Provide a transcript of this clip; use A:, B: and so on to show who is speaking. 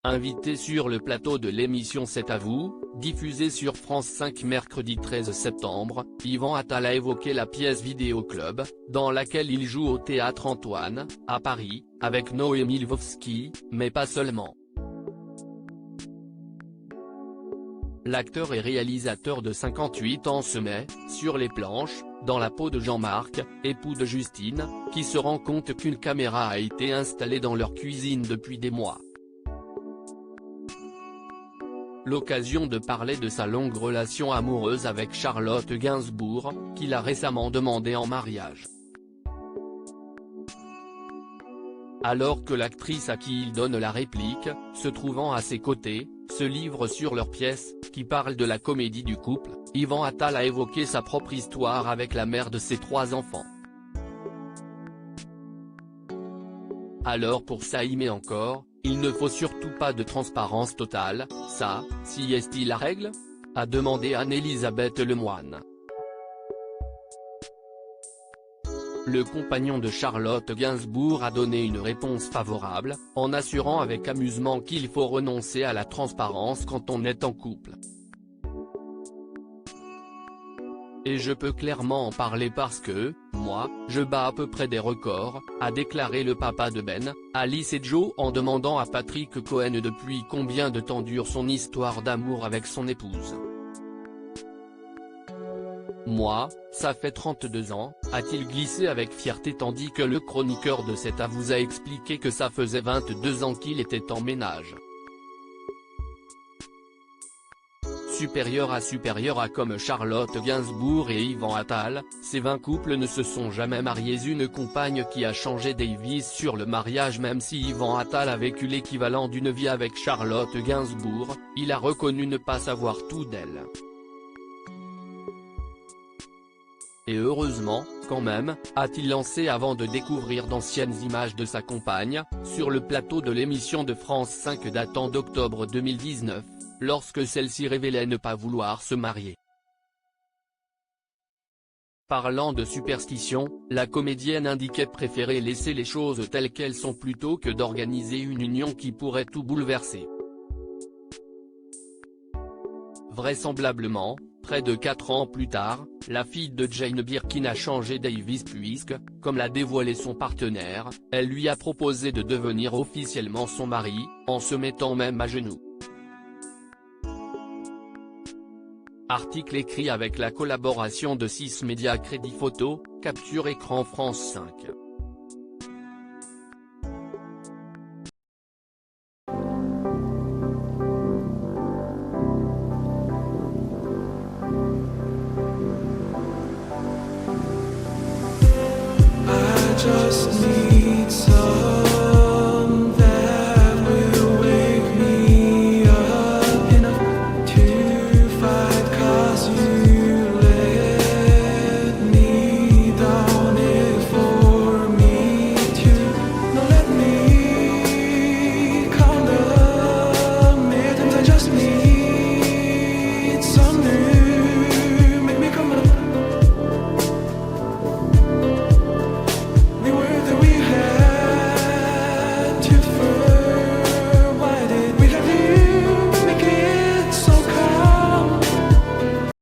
A: Invité sur le plateau de l'émission C'est à vous, diffusée sur France 5 mercredi 13 septembre, Yvan Attal a évoqué la pièce Vidéo Club, dans laquelle il joue au Théâtre Antoine, à Paris, avec Noémie Lvovsky, mais pas seulement. L'acteur et réalisateur de 58 ans se met, sur les planches, dans la peau de Jean-Marc, époux de Justine, qui se rend compte qu'une caméra a été installée dans leur cuisine depuis des mois. L'occasion de parler de sa longue relation amoureuse avec Charlotte Gainsbourg, qu'il a récemment demandé en mariage. Alors que l'actrice à qui il donne la réplique, se trouvant à ses côtés, se livre sur leur pièce, qui parle de la comédie du couple, Yvan Attal a évoqué sa propre histoire avec la mère de ses 3 enfants. Alors pour ça y met encore, il ne faut surtout pas de transparence totale, ça, si est-il la règle ? A demandé Anne-Elisabeth Lemoine. Le compagnon de Charlotte Gainsbourg a donné une réponse favorable, en assurant avec amusement qu'il faut renoncer à la transparence quand on est en couple. Et je peux clairement en parler parce que, moi, je bats à peu près des records, a déclaré le papa de Ben, Alice et Joe en demandant à Patrick Cohen depuis combien de temps dure son histoire d'amour avec son épouse. Moi, ça fait 32 ans, a-t-il glissé avec fierté tandis que le chroniqueur de C'est à vous a expliqué que ça faisait 22 ans qu'il était en ménage. Supérieur à comme Charlotte Gainsbourg et Yvan Attal, ces 20 couples ne se sont jamais mariés. Une compagne qui a changé Davis sur le mariage. Même si Yvan Attal a vécu l'équivalent d'une vie avec Charlotte Gainsbourg, il a reconnu ne pas savoir tout d'elle. Et heureusement, quand même, a-t-il lancé avant de découvrir d'anciennes images de sa compagne, sur le plateau de l'émission de France 5 datant d'octobre 2019, lorsque celle-ci révélait ne pas vouloir se marier. Parlant de superstition, la comédienne indiquait préférer laisser les choses telles qu'elles sont plutôt que d'organiser une union qui pourrait tout bouleverser. Vraisemblablement, près de 4 ans plus tard, la fille de Jane Birkin a changé Davis puisque, comme l'a dévoilé son partenaire, elle lui a proposé de devenir officiellement son mari, en se mettant même à genoux. Article écrit avec la collaboration de 6 médias. Crédit photo, capture écran France 5.
B: I just need some